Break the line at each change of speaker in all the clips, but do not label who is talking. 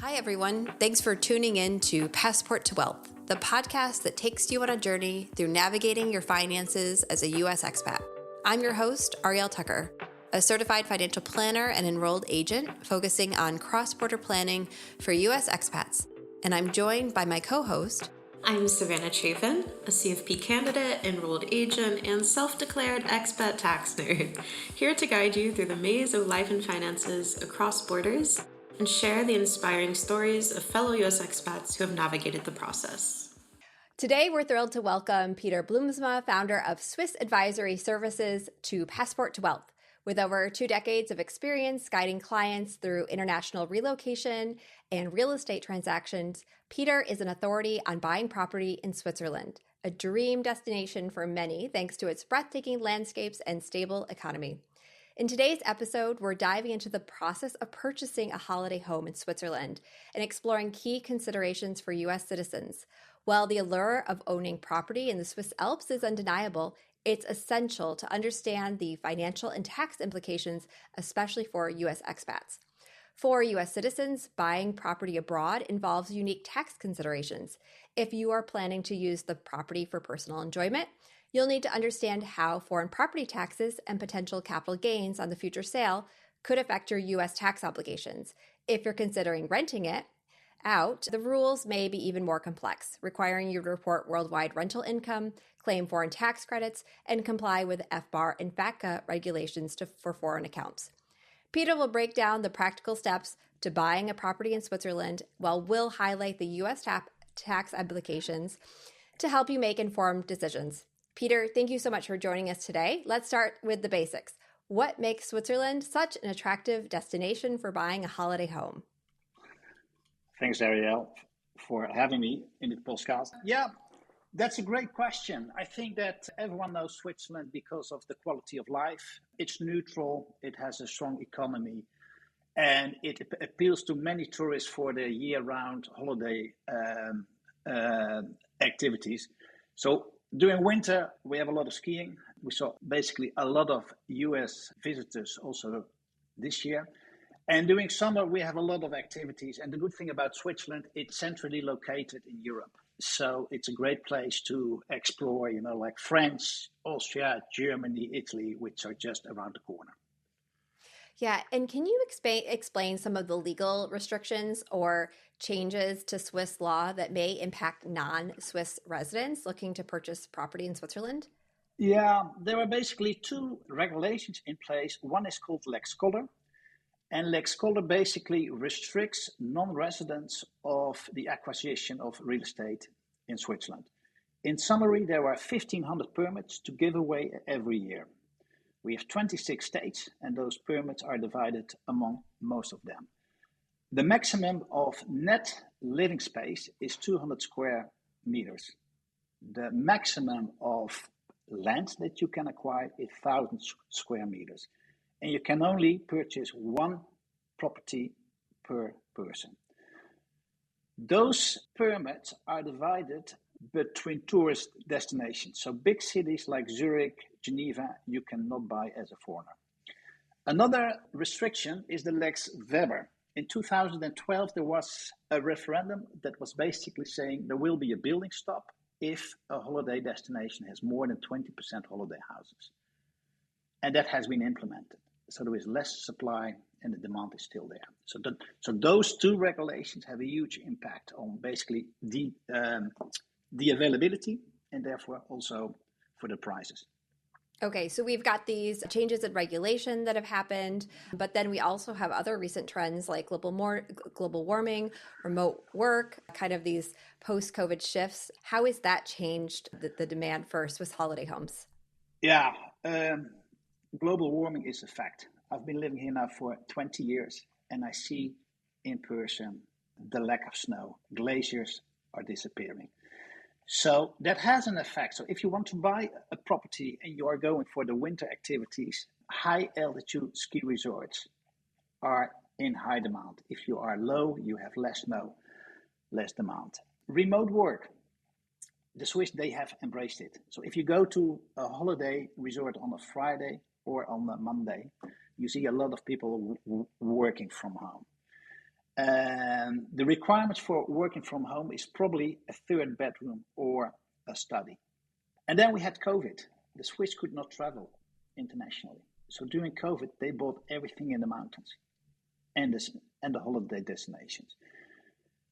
Hi, everyone. Thanks for tuning in to Passport to Wealth, the podcast that takes you on a journey through navigating your finances as a U.S. expat. I'm your host, Ariel Tucker, a certified financial planner and enrolled agent focusing on cross-border planning for U.S. expats. And I'm joined by my co-host.
I'm Savannah Chafin, a CFP candidate, enrolled agent, and self-declared expat tax nerd, here to guide you through the maze of life and finances across borders and share the inspiring stories of fellow U.S. expats who have navigated the process.
Today, we're thrilled to welcome Peter Bloemsma, founder of Swiss Advisory Services, to Passport to Wealth. With over 2 decades of experience guiding clients through international relocation and real estate transactions, Peter is an authority on buying property in Switzerland, a dream destination for many thanks to its breathtaking landscapes and stable economy. In today's episode, we're diving into the process of purchasing a holiday home in Switzerland and exploring key considerations for U.S. citizens. While the allure of owning property in the Swiss Alps is undeniable, it's essential to understand the financial and tax implications, especially for U.S. expats. For U.S. citizens, buying property abroad involves unique tax considerations. If you are planning to use the property for personal enjoyment, you'll need to understand how foreign property taxes and potential capital gains on the future sale could affect your U.S. tax obligations. If you're considering renting it out, the rules may be even more complex, requiring you to report worldwide rental income, claim foreign tax credits, and comply with FBAR and FATCA regulations for foreign accounts. Peter will break down the practical steps to buying a property in Switzerland, while we'll highlight the U.S. tax implications to help you make informed decisions. Peter, thank you so much for joining us today. Let's start with the basics. What makes Switzerland such an attractive destination for buying a holiday home?
Thanks, Ariel, for having me in the podcast. Yeah, that's a great question. I think that everyone knows Switzerland because of the quality of life. It's neutral, it has a strong economy, and it appeals to many tourists for their year-round holiday activities. So during winter, we have a lot of skiing. We saw basically a lot of US visitors also this year. And during summer, we have a lot of activities. And the good thing about Switzerland, it's centrally located in Europe. So it's a great place to explore, like France, Austria, Germany, Italy, which are just around the corner.
Yeah, and can you explain some of the legal restrictions or changes to Swiss law that may impact non-Swiss residents looking to purchase property in Switzerland?
Yeah, there are basically 2 regulations in place. One is called Lex Koller, and Lex Koller basically restricts non-residents of the acquisition of real estate in Switzerland. In summary, there are 1,500 permits to give away every year. We have 26 states, and those permits are divided among most of them. The maximum of net living space is 200 square meters. The maximum of land that you can acquire is 1,000 square meters. And you can only purchase 1 property per person. Those permits are divided between tourist destinations. So big cities like Zurich, Geneva, you cannot buy as a foreigner. Another restriction is the Lex Weber. In 2012, there was a referendum that was basically saying there will be a building stop if a holiday destination has more than 20% holiday houses. And that has been implemented. So there is less supply and the demand is still there. So those 2 regulations have a huge impact on basically the availability and therefore also for the prices.
Okay, so we've got these changes in regulation that have happened, but then we also have other recent trends like global warming, remote work, kind of these post-COVID shifts. How has that changed the demand for Swiss holiday homes?
Yeah, global warming is a fact. I've been living here now for 20 years and I see in person the lack of snow. Glaciers are disappearing. So that has an effect. So if you want to buy a property and you are going for the winter activities, high altitude ski resorts are in high demand. If you are low, you have less snow, less demand. Remote work. The Swiss, they have embraced it. So if you go to a holiday resort on a Friday or on a Monday, you see a lot of people working from home. And the requirements for working from home is probably a third bedroom or a study. And then we had COVID. The Swiss could not travel internationally. So during COVID, they bought everything in the mountains and the holiday destinations.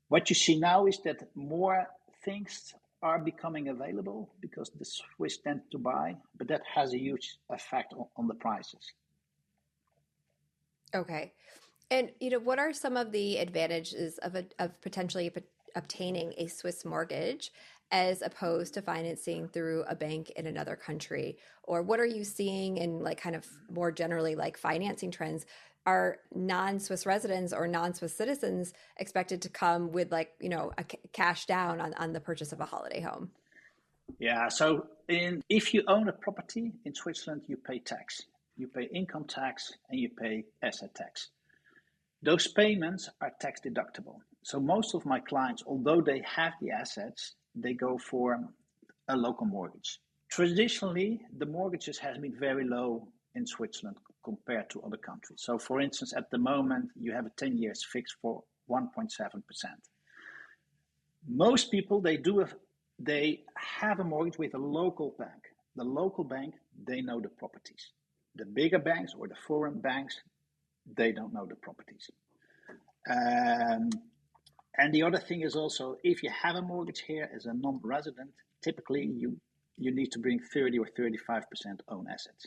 What you see now is that more things are becoming available because the Swiss tend to buy, but that has a huge effect on the prices.
Okay. And what are some of the advantages of potentially obtaining a Swiss mortgage as opposed to financing through a bank in another country? Or what are you seeing in like kind of more generally like financing trends? Are non-Swiss residents or non-Swiss citizens expected to come with like, a cash down on the purchase of a holiday home?
Yeah, so if you own a property in Switzerland, you pay tax. You pay income tax and you pay asset tax. Those payments are tax deductible. So most of my clients, although they have the assets, they go for a local mortgage. Traditionally, the mortgages have been very low in Switzerland compared to other countries. So for instance, at the moment, you have a 10 years fixed for 1.7%. Most people, they have a mortgage with a local bank. The local bank, they know the properties. The bigger banks or the foreign banks, they don't know the properties. And the other thing is also, if you have a mortgage here as a non-resident, typically you need to bring 30 or 35% own assets.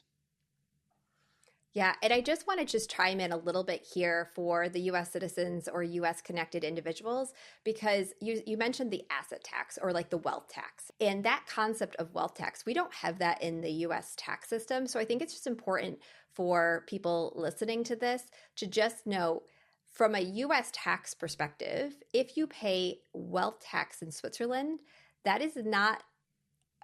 Yeah, and I just want to just chime in a little bit here for the US citizens or US connected individuals, because you mentioned the asset tax or like the wealth tax. And that concept of wealth tax, we don't have that in the US tax system. So I think it's just important for people listening to this to just know from a US tax perspective, if you pay wealth tax in Switzerland, that is not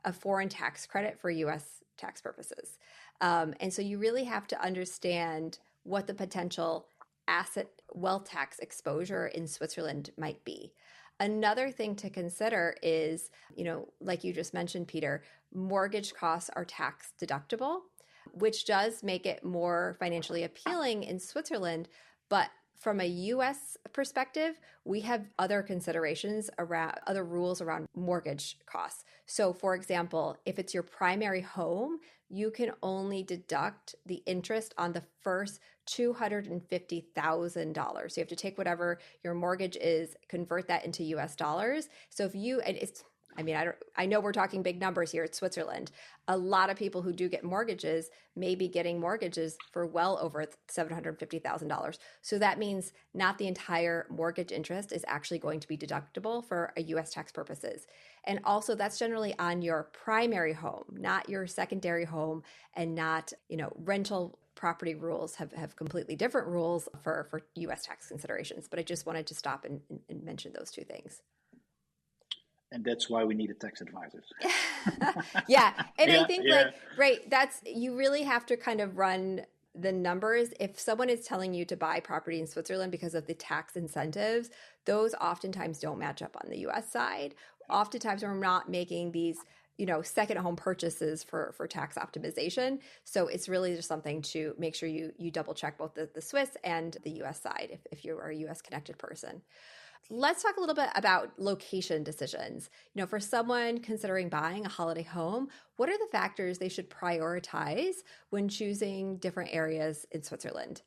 a foreign tax credit for US tax purposes. And so you really have to understand what the potential asset wealth tax exposure in Switzerland might be. Another thing to consider is, like you just mentioned, Peter, mortgage costs are tax deductible, which does make it more financially appealing in Switzerland. But from a US perspective, we have other considerations around other rules around mortgage costs. So, for example, if it's your primary home, you can only deduct the interest on the first $250,000. So you have to take whatever your mortgage is, convert that into US dollars. So if you, and it's, I know we're talking big numbers here. It's Switzerland. A lot of people who do get mortgages may be getting mortgages for well over $750,000. So that means not the entire mortgage interest is actually going to be deductible for a U.S. tax purposes. And also that's generally on your primary home, not your secondary home, and not, rental property rules have completely different rules for U.S. tax considerations. But I just wanted to stop and mention those two things.
And that's why we needed tax advisors.
Yeah. And
Yeah,
I think you really have to kind of run the numbers. If someone is telling you to buy property in Switzerland because of the tax incentives, those oftentimes don't match up on the US side. Oftentimes we're not making these, second home purchases for tax optimization. So it's really just something to make sure you double check both the Swiss and the US side if you are a US connected person. Let's talk a little bit about location decisions. For someone considering buying a holiday home, what are the factors they should prioritize when choosing different areas in Switzerland?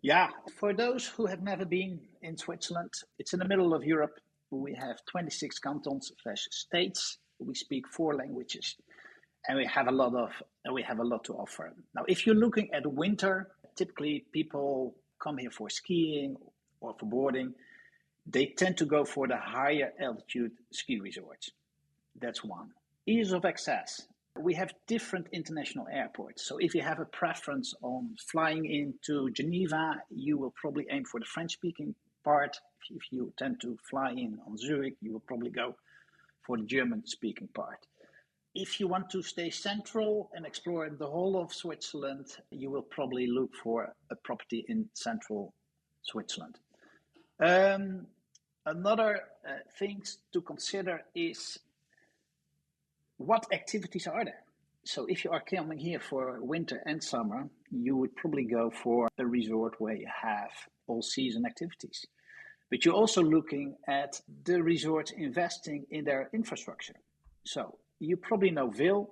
Yeah, for those who have never been in Switzerland, it's in the middle of Europe. We have 26 cantons/states. We speak 4 languages, and we have a lot to offer. Now, if you're looking at winter, typically people come here for skiing or for boarding. They tend to go for the higher altitude ski resorts. That's one. Ease of access. We have different international airports. So if you have a preference on flying into Geneva, you will probably aim for the French-speaking part. If you tend to fly in on Zurich, you will probably go for the German-speaking part. If you want to stay central and explore the whole of Switzerland, you will probably look for a property in central Switzerland. Another thing to consider is what activities are there? So if you are coming here for winter and summer, you would probably go for a resort where you have all season activities. But you're also looking at the resorts investing in their infrastructure. So you probably know Vail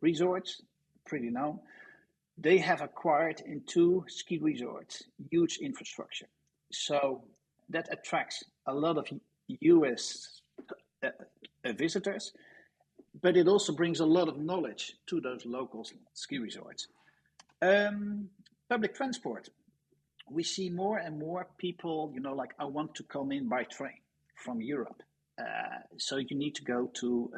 Resorts, pretty known. They have acquired in 2 ski resorts huge infrastructure. So that attracts a lot of US visitors, but it also brings a lot of knowledge to those local ski resorts. Public transport. We see more and more people, like, I want to come in by train from Europe. So you need to go to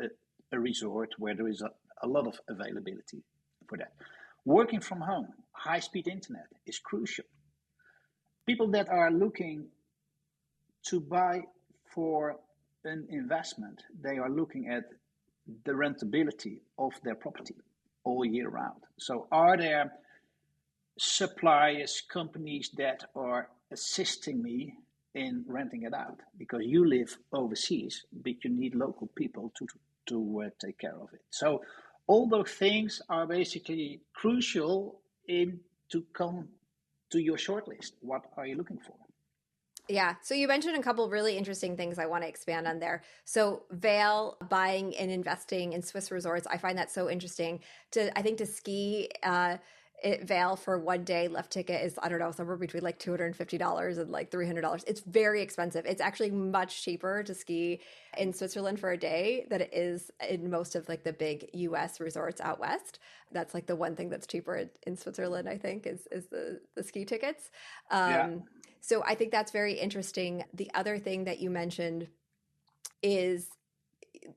a resort where there is a lot of availability for that. Working from home, high-speed internet is crucial. People that are looking to buy for an investment, they are looking at the rentability of their property all year round. So are there suppliers, companies that are assisting me in renting it out? Because you live overseas, but you need local people to take care of it. So all those things are basically crucial to come to your shortlist. What are you looking for?
Yeah. So you mentioned a couple really interesting things I want to expand on there. So Vail buying and investing in Swiss resorts, I find that so interesting. I think to ski Vail for one day lift ticket is, I don't know, somewhere between like $250 and like $300. It's very expensive. It's actually much cheaper to ski in Switzerland for a day than it is in most of like the big US resorts out west. That's like the one thing that's cheaper in Switzerland, I think, is the ski tickets. So I think that's very interesting. The other thing that you mentioned is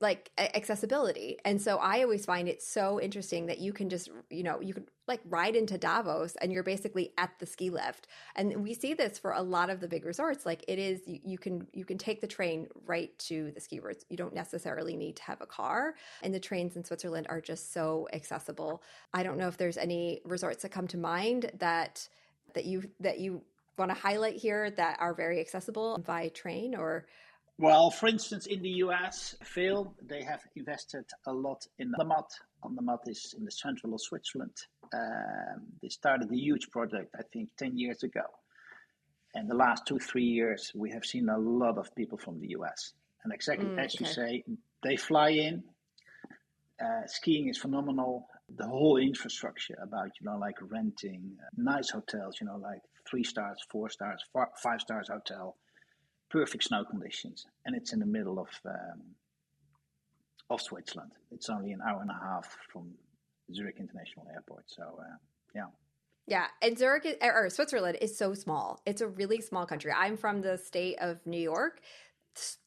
like accessibility. And so I always find it so interesting that you can just, you could like ride into Davos and you're basically at the ski lift. And we see this for a lot of the big resorts. Like it is, you can take the train right to the ski resorts. You don't necessarily need to have a car. And the trains in Switzerland are just so accessible. I don't know if there's any resorts that come to mind that you want to highlight here that are very accessible by train or...
Well, for instance, in the US, Vail, they have invested a lot in Andermatt. Andermatt is in the central of Switzerland. They started a huge project, I think, 10 years ago. And the last 2-3 years, we have seen a lot of people from the US. And exactly as you say, they fly in. Skiing is phenomenal. The whole infrastructure about, like renting nice hotels, like 3 stars, 4 stars, 5 stars hotel. Perfect snow conditions, and it's in the middle of Switzerland. It's only an hour and a half from Zurich International Airport. So,
yeah, and Switzerland is so small. It's a really small country. I'm from the state of New York.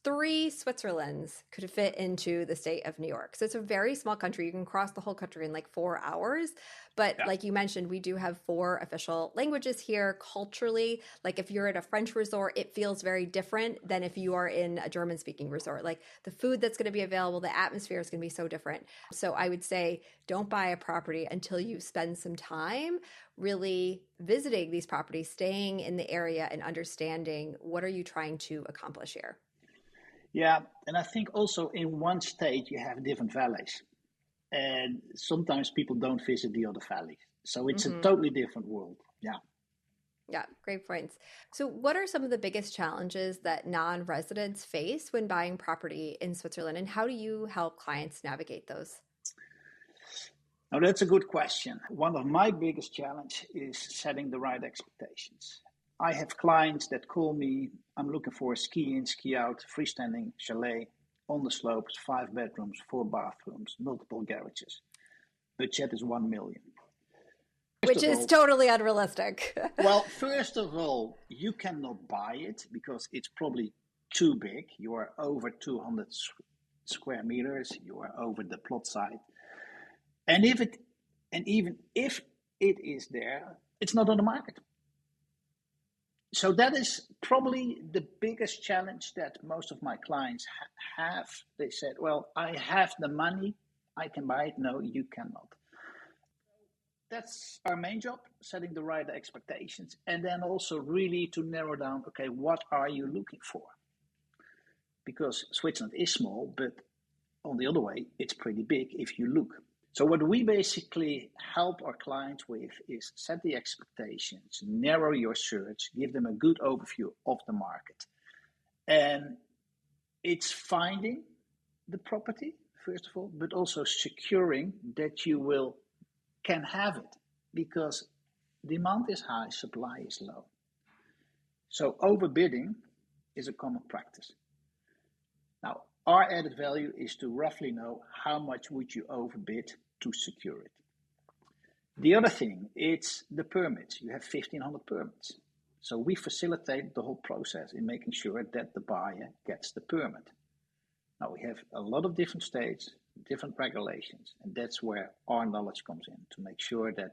3 Switzerlands could fit into the state of New York. So it's a very small country. You can cross the whole country in like 4 hours. But like you mentioned, we do have 4 official languages here culturally. Like if you're at a French resort, it feels very different than if you are in a German-speaking resort. Like the food that's going to be available, the atmosphere is going to be so different. So I would say don't buy a property until you spend some time really visiting these properties, staying in the area and understanding what are you trying to accomplish here.
Yeah, and I think also in one state you have different valleys. And sometimes people don't visit the other valleys. So it's a totally different world. Yeah.
Yeah, great points. So what are some of the biggest challenges that non-residents face when buying property in Switzerland, and how do you help clients navigate those?
Now, that's a good question. One of my biggest challenges is setting the right expectations. I have clients that call me, I'm looking for a ski in, ski out, freestanding chalet, on the slopes, 5 bedrooms, 4 bathrooms, multiple garages. Budget is 1 million.
Which is totally unrealistic.
Well, first of all, you cannot buy it because it's probably too big. You are over 200 square meters. You are over the plot site. And even if it is there, it's not on the market. So that is probably the biggest challenge that most of my clients have. They said, well, I have the money, I can buy it. No, you cannot. That's our main job, setting the right expectations. And then also really to narrow down, okay, what are you looking for? Because Switzerland is small, but on the other way, it's pretty big if you look. So what we basically help our clients with is set the expectations, narrow your search, give them a good overview of the market. And it's finding the property, first of all, but also securing that you can have it, because demand is high, supply is low. So overbidding is a common practice. Now, our added value is to roughly know how much would you overbid to secure it. The other thing, it's the permits. You have 1,500 permits. So we facilitate the whole process in making sure that the buyer gets the permit. Now, we have a lot of different states, different regulations, and that's where our knowledge comes in, to make sure that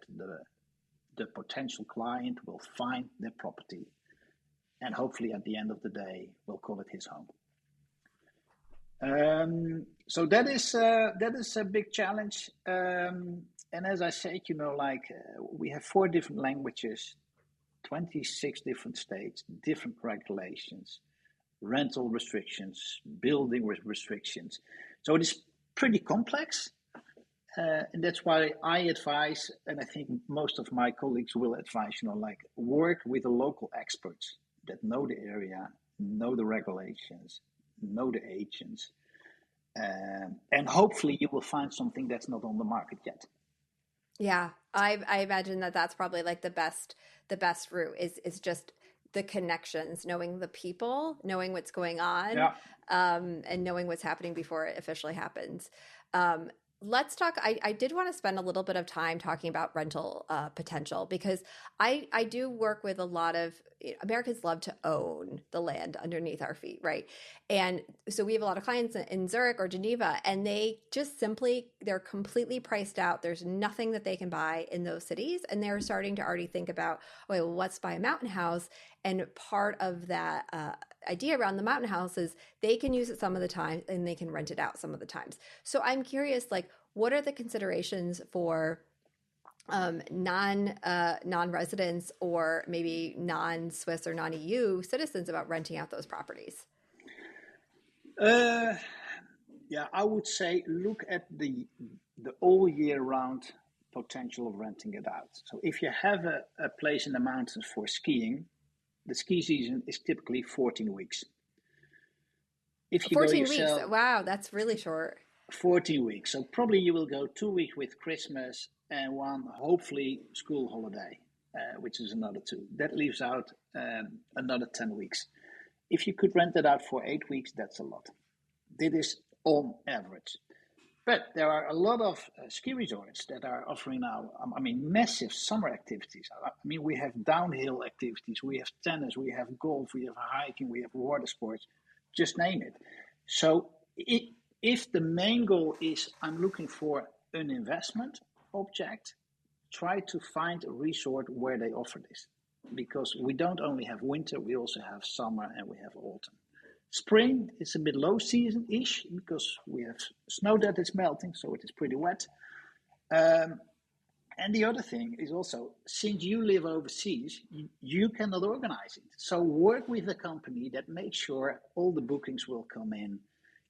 the potential client will find their property and hopefully at the end of the day will call it his home. So that is a big challenge. And as I said, we have 4 different languages, 26 different states, different regulations, rental restrictions, building restrictions. So it is pretty complex. And that's why I advise, and I think most of my colleagues will advise, work with the local experts that know the area, know the regulations, know the agents, and hopefully you will find something that's not on the market yet.
Yeah, I imagine that's probably like the best route is just the connections, knowing the people, knowing what's going on,
Yeah.
And knowing what's happening before it officially happens. Let's talk. I did want to spend a little bit of time talking about rental potential, because I do work with a lot of Americans love to own the land underneath our feet, right? And so we have a lot of clients in Zurich or Geneva, and they just they're completely priced out. There's nothing that they can buy in those cities, and they're starting to already think about, okay, well, let's buy a mountain house. And part of that idea around the mountain house is they can use it some of the time and they can rent it out some of the times. So I'm curious, what are the considerations for non-residents or maybe non-Swiss or non-EU citizens about renting out those properties?
I would say look at the all year round potential of renting it out. So if you have a place in the mountains for skiing, the ski season is typically 14 weeks. If you
14 weeks, wow, that's really short.
14 weeks. So probably you will go 2 weeks with Christmas and 1, hopefully, school holiday, which is another 2. That leaves out another 10 weeks. If you could rent it out for 8 weeks, that's a lot. That is on average. But there are a lot of ski resorts that are offering now, massive summer activities. We have downhill activities, we have tennis, we have golf, we have hiking, we have water sports, just name it. So if the main goal is I'm looking for an investment object, try to find a resort where they offer this. Because we don't only have winter, we also have summer and we have autumn. Spring is a bit low season-ish because we have snow that is melting, so it is pretty wet. And the other thing is also, since you live overseas, you cannot organize it. So work with a company that makes sure all the bookings will come in.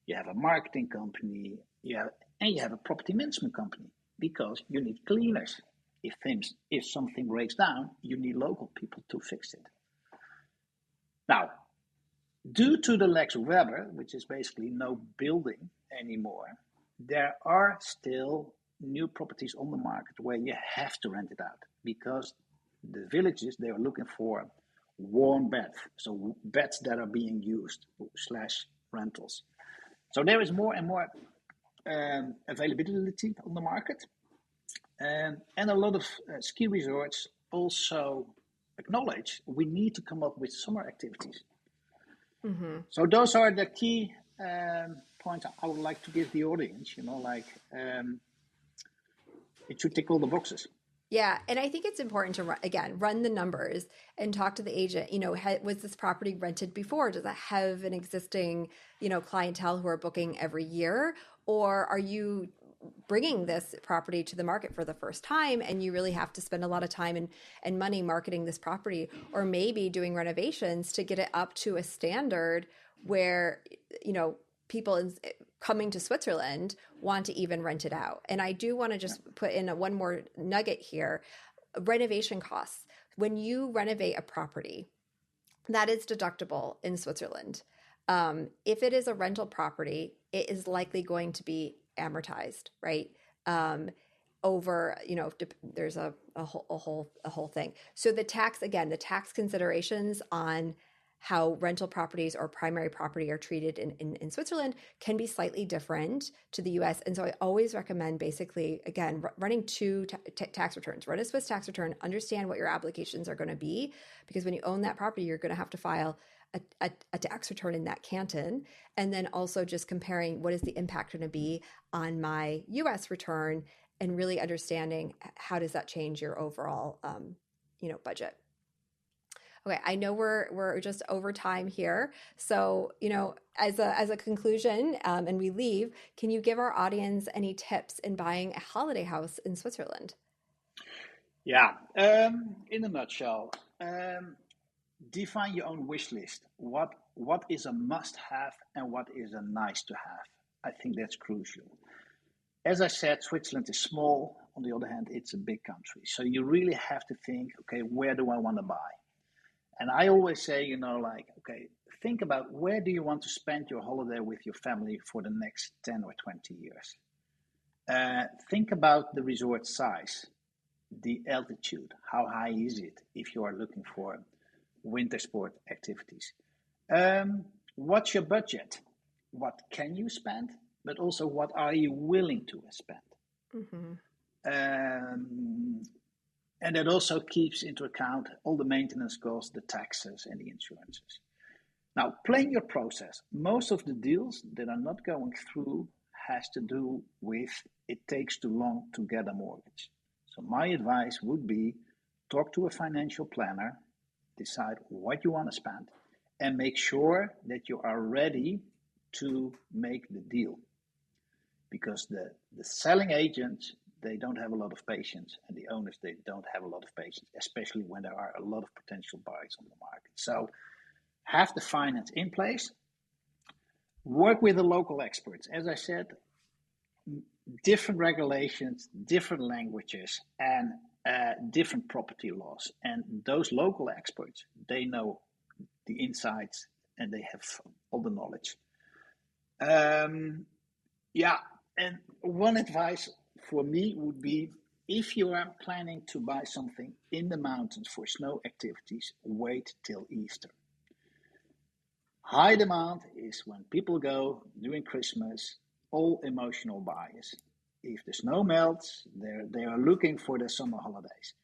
You have a marketing company, and you have a property management company, because you need cleaners. If something breaks down, you need local people to fix it. Now, due to the Lex Weber, which is basically no building anymore, there are still new properties on the market where you have to rent it out, because the villages, they are looking for warm beds, so beds that are being used / rentals. So there is more and more availability on the market, and a lot of ski resorts also acknowledge we need to come up with summer activities. Mm-hmm. So those are the key points I would like to give the audience, it should tick all the boxes.
Yeah. And I think it's important to, run the numbers and talk to the agent. Was this property rented before? Does it have an existing, clientele who are booking every year? Or are you bringing this property to the market for the first time and you really have to spend a lot of time and money marketing this property, or maybe doing renovations to get it up to a standard where, people coming to Switzerland want to even rent it out. And I do want to just put in one more nugget here. Renovation costs. When you renovate a property, that is deductible in Switzerland. If it is a rental property, it is likely going to be amortized, right? Over, there's a whole thing. So the tax considerations on how rental properties or primary property are treated in Switzerland can be slightly different to the US. And so I always recommend basically, again, running two tax returns. Run a Swiss tax return, understand what your applications are going to be, because when you own that property, you're going to have to file a tax return in that canton. And then also just comparing what is the impact going to be on my US return, and really understanding how does that change your overall, budget. Okay, I know we're just over time here. So, as a conclusion, and we leave, can you give our audience any tips in buying a holiday house in Switzerland?
Yeah, in a nutshell, define your own wish list. What is a must-have and what is a nice-to-have? I think that's crucial. As I said, Switzerland is small. On the other hand, it's a big country. So you really have to think, okay, where do I want to buy? And I always say, okay, think about where do you want to spend your holiday with your family for the next 10 or 20 years. Think about the resort size, the altitude, how high is it if you are looking for winter sport activities. What's your budget? What can you spend? But also, what are you willing to spend? Mm-hmm. And that also keeps into account all the maintenance costs, the taxes, and the insurances. Now, plan your process. Most of the deals that are not going through has to do with it takes too long to get a mortgage. So my advice would be talk to a financial planner, decide what you want to spend, and make sure that you are ready to make the deal. Because the selling agents, they don't have a lot of patience, and the owners, they don't have a lot of patience, especially when there are a lot of potential buyers on the market. So have the finance in place, work with the local experts. As I said, different regulations, different languages, and different property laws. And those local experts, they know the insights and they have all the knowledge. And one advice for me would be, if you are planning to buy something in the mountains for snow activities, wait till Easter. High demand is when people go during Christmas, all emotional buyers. If the snow melts, they are looking for their summer holidays.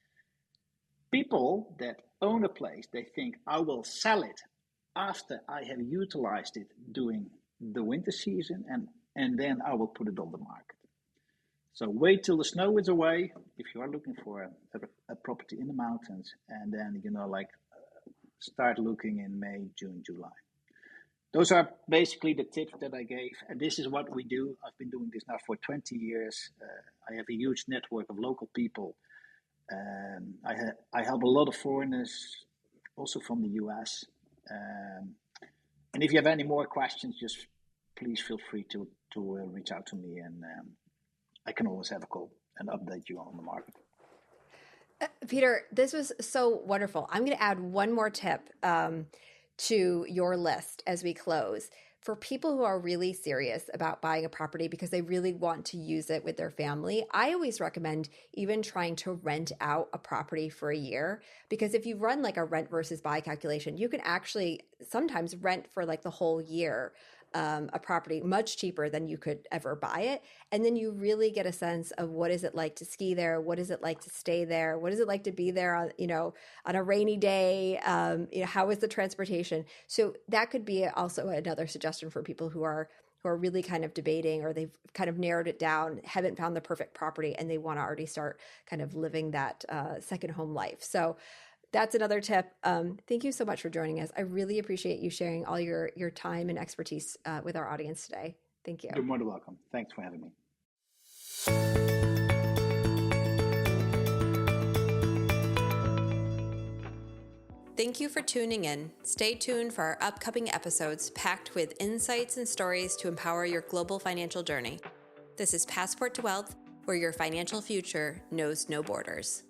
People that own a place, they think, I will sell it after I have utilized it during the winter season, and then I will put it on the market. So wait till the snow is away if you are looking for a property in the mountains, and then, start looking in May, June, July. Those are basically the tips that I gave, and this is what we do. I've been doing this now for 20 years. I have a huge network of local people. I help a lot of foreigners, also from the US. And if you have any more questions, just please feel free to reach out to me, and I can always have a call and update you on the market.
Peter, this was so wonderful. I'm going to add one more tip to your list as we close. For people who are really serious about buying a property because they really want to use it with their family, I always recommend even trying to rent out a property for a year, because if you run like a rent versus buy calculation, you can actually sometimes rent for like the whole year a property much cheaper than you could ever buy it. And then you really get a sense of what is it like to ski there? What is it like to stay there? What is it like to be there on, on a rainy day? How is the transportation? So that could be also another suggestion for people who are really kind of debating, or they've kind of narrowed it down, haven't found the perfect property, and they want to already start kind of living that second home life. So that's another tip. Thank you so much for joining us. I really appreciate you sharing all your time and expertise with our audience today. Thank you.
You're more than welcome. Thanks for having me.
Thank you for tuning in. Stay tuned for our upcoming episodes packed with insights and stories to empower your global financial journey. This is Passport to Wealth, where your financial future knows no borders.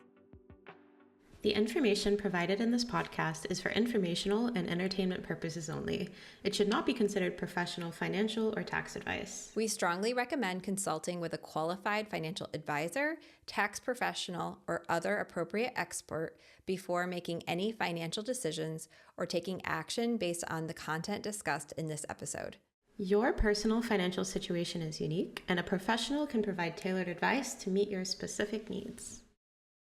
The information provided in this podcast is for informational and entertainment purposes only. It should not be considered professional, financial, or tax advice.
We strongly recommend consulting with a qualified financial advisor, tax professional, or other appropriate expert before making any financial decisions or taking action based on the content discussed in this episode.
Your personal financial situation is unique, and a professional can provide tailored advice to meet your specific needs.